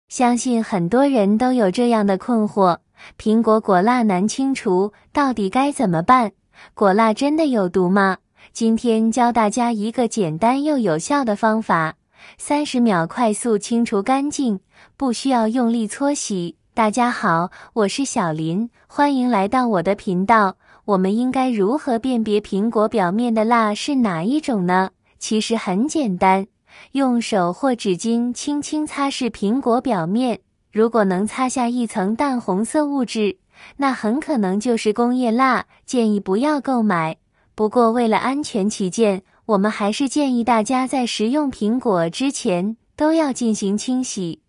相信很多人都有这样的困惑，苹果果蜡难清除，到底该怎么办？果蜡真的有毒吗？今天教大家一个简单又有效的方法，30秒快速清除干净，不需要用力搓洗。大家好，我是小林，欢迎来到我的频道。我们应该如何辨别苹果表面的蜡是哪一种呢？其实很简单，用手或纸巾轻轻擦拭苹果表面，如果能擦下一层淡红色物质，那很可能就是工业蜡，建议不要购买。不过为了安全起见，我们还是建议大家在食用苹果之前都要进行清洗。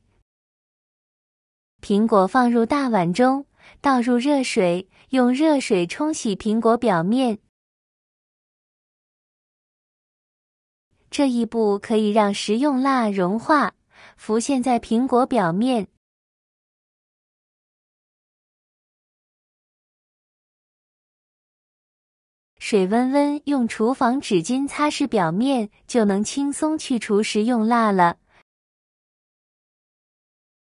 苹果放入大碗中，倒入热水，用热水冲洗苹果表面。这一步可以让食用蜡融化，浮现在苹果表面。水温温，用厨房纸巾擦拭表面，就能轻松去除食用蜡了。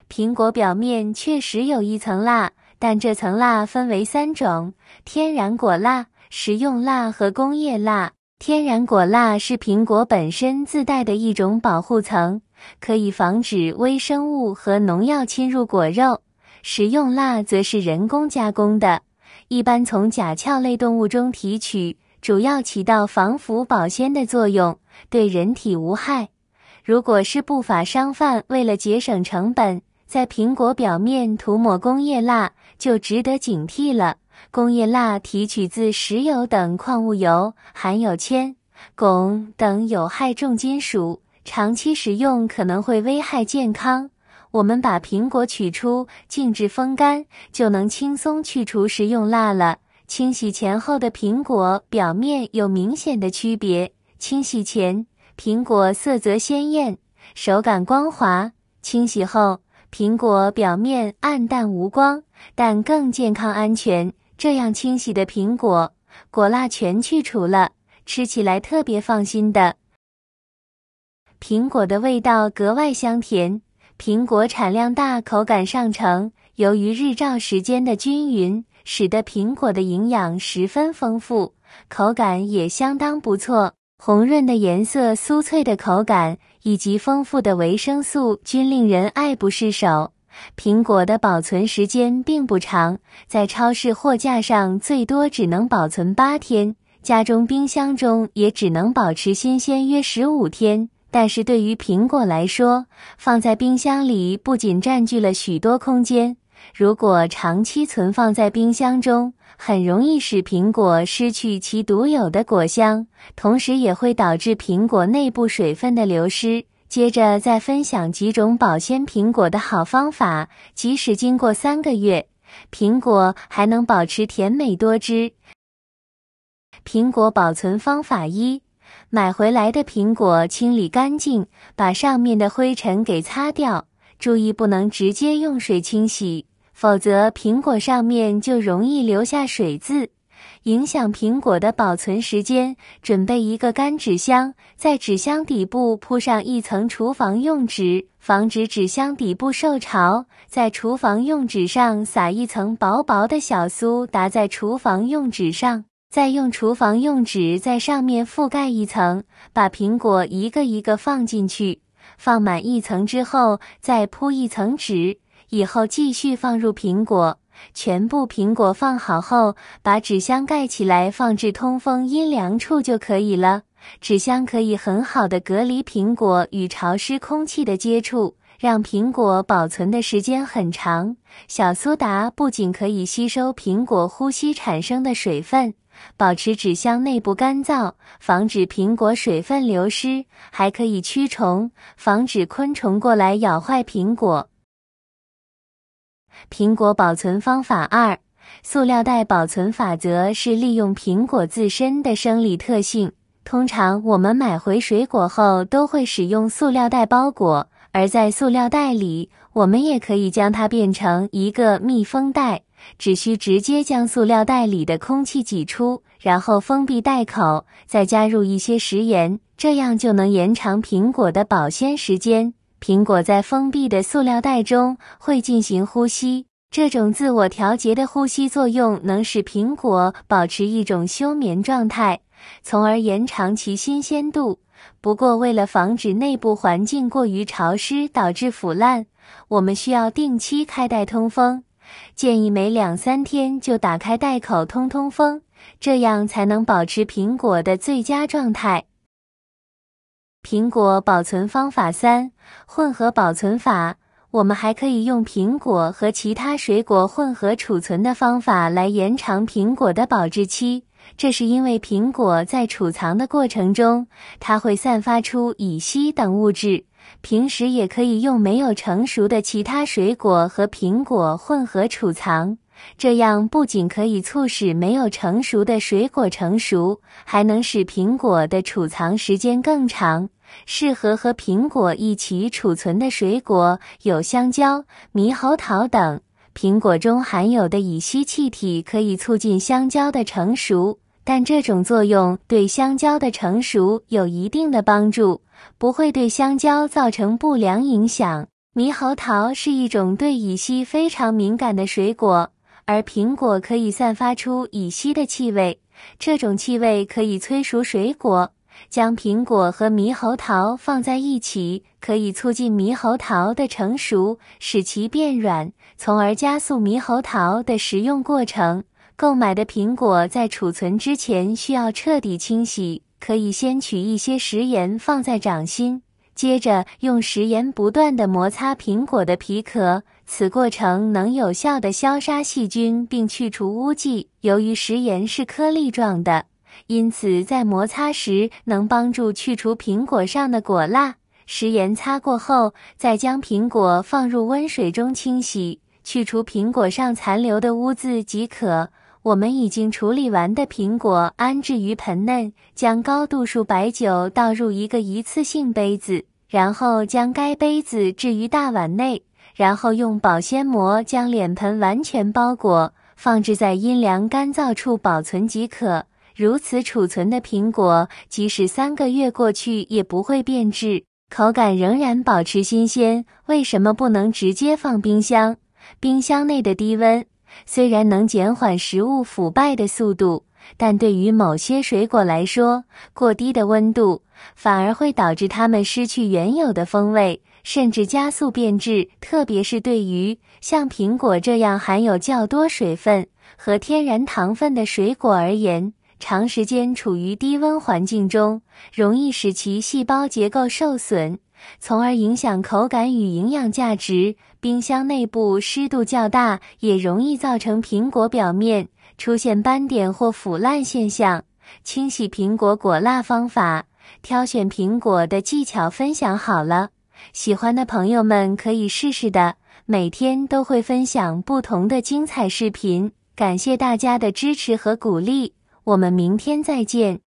苹果表面确实有一层蜡，但这层蜡分为3种：天然果蜡、食用蜡和工业蜡。天然果蜡是苹果本身自带的一种保护层，可以防止微生物和农药侵入果肉。食用蜡则是人工加工的，一般从甲壳类动物中提取，主要起到防腐保鲜的作用，对人体无害。如果是不法商贩为了节省成本，在苹果表面涂抹工业蜡，就值得警惕了。工业蜡提取自石油等矿物油，含有铅、汞等有害重金属，长期食用可能会危害健康。我们把苹果取出，静置风干，就能轻松去除食用蜡了。清洗前后的苹果表面有明显的区别。清洗前，苹果色泽鲜艳，手感光滑；清洗后，苹果表面暗淡无光，但更健康安全。这样清洗的苹果，果蜡全去除了，吃起来特别放心的。苹果的味道格外香甜，苹果产量大，口感上乘。由于日照时间的均匀，使得苹果的营养十分丰富，口感也相当不错。红润的颜色、酥脆的口感以及丰富的维生素均令人爱不释手。苹果的保存时间并不长，在超市货架上最多只能保存8天，家中冰箱中也只能保持新鲜约15天。但是对于苹果来说，放在冰箱里不仅占据了许多空间，如果长期存放在冰箱中，很容易使苹果失去其独有的果香，同时也会导致苹果内部水分的流失。接着再分享几种保鲜苹果的好方法，即使经过3个月，苹果还能保持甜美多汁。苹果保存方法1：买回来的苹果清理干净，把上面的灰尘给擦掉，注意不能直接用水清洗，否则苹果上面就容易留下水渍，影响苹果的保存时间。准备一个干纸箱，在纸箱底部铺上一层厨房用纸，防止纸箱底部受潮。在厨房用纸上撒一层薄薄的小苏打在厨房用纸上，再用厨房用纸在上面覆盖一层，把苹果一个一个放进去，放满1层之后再铺1层纸，以后继续放入苹果。全部苹果放好后，把纸箱盖起来，放置通风阴凉处就可以了。纸箱可以很好的隔离苹果与潮湿空气的接触，让苹果保存的时间很长。小苏打不仅可以吸收苹果呼吸产生的水分，保持纸箱内部干燥，防止苹果水分流失，还可以驱虫，防止昆虫过来咬坏苹果。苹果保存方法2：塑料袋保存法则是利用苹果自身的生理特性。通常我们买回水果后都会使用塑料袋包裹，而在塑料袋里，我们也可以将它变成一个密封袋，只需直接将塑料袋里的空气挤出，然后封闭袋口，再加入一些食盐，这样就能延长苹果的保鲜时间。苹果在封闭的塑料袋中会进行呼吸，这种自我调节的呼吸作用能使苹果保持一种休眠状态，从而延长其新鲜度。不过，为了防止内部环境过于潮湿导致腐烂，我们需要定期开袋通风，建议每2-3天就打开袋口通风，这样才能保持苹果的最佳状态。苹果保存方法3：混合保存法。我们还可以用苹果和其他水果混合储存的方法来延长苹果的保质期。这是因为苹果在储藏的过程中，它会散发出乙烯等物质。平时也可以用没有成熟的其他水果和苹果混合储藏，这样不仅可以促使没有成熟的水果成熟，还能使苹果的储藏时间更长。适合和苹果一起储存的水果有香蕉、猕猴桃等。苹果中含有的乙烯气体可以促进香蕉的成熟，但这种作用对香蕉的成熟有一定的帮助，不会对香蕉造成不良影响。猕猴桃是一种对乙烯非常敏感的水果，而苹果可以散发出乙烯的气味，这种气味可以催熟水果。将苹果和猕猴桃放在一起，可以促进猕猴桃的成熟，使其变软，从而加速猕猴桃的食用过程。购买的苹果在储存之前需要彻底清洗，可以先取一些食盐放在掌心，接着用食盐不断地摩擦苹果的皮壳，此过程能有效地消杀细菌并去除污迹。由于食盐是颗粒状的，因此在摩擦时能帮助去除苹果上的果蜡。食盐擦过后，再将苹果放入温水中清洗，去除苹果上残留的污渍即可。我们已经处理完的苹果安置于盆内，将高度数白酒倒入一个一次性杯子，然后将该杯子置于大碗内，然后用保鲜膜将脸盆完全包裹，放置在阴凉干燥处保存即可。如此储存的苹果，即使3个月过去也不会变质，口感仍然保持新鲜。为什么不能直接放冰箱？冰箱内的低温虽然能减缓食物腐败的速度，但对于某些水果来说，过低的温度反而会导致它们失去原有的风味，甚至加速变质。特别是对于像苹果这样含有较多水分和天然糖分的水果而言，长时间处于低温环境中，容易使其细胞结构受损，从而影响口感与营养价值。冰箱内部湿度较大，也容易造成苹果表面出现斑点或腐烂现象。清洗苹果果蜡方法，挑选苹果的技巧分享好了，喜欢的朋友们可以试试的。每天都会分享不同的精彩视频，感谢大家的支持和鼓励。我们明天再见。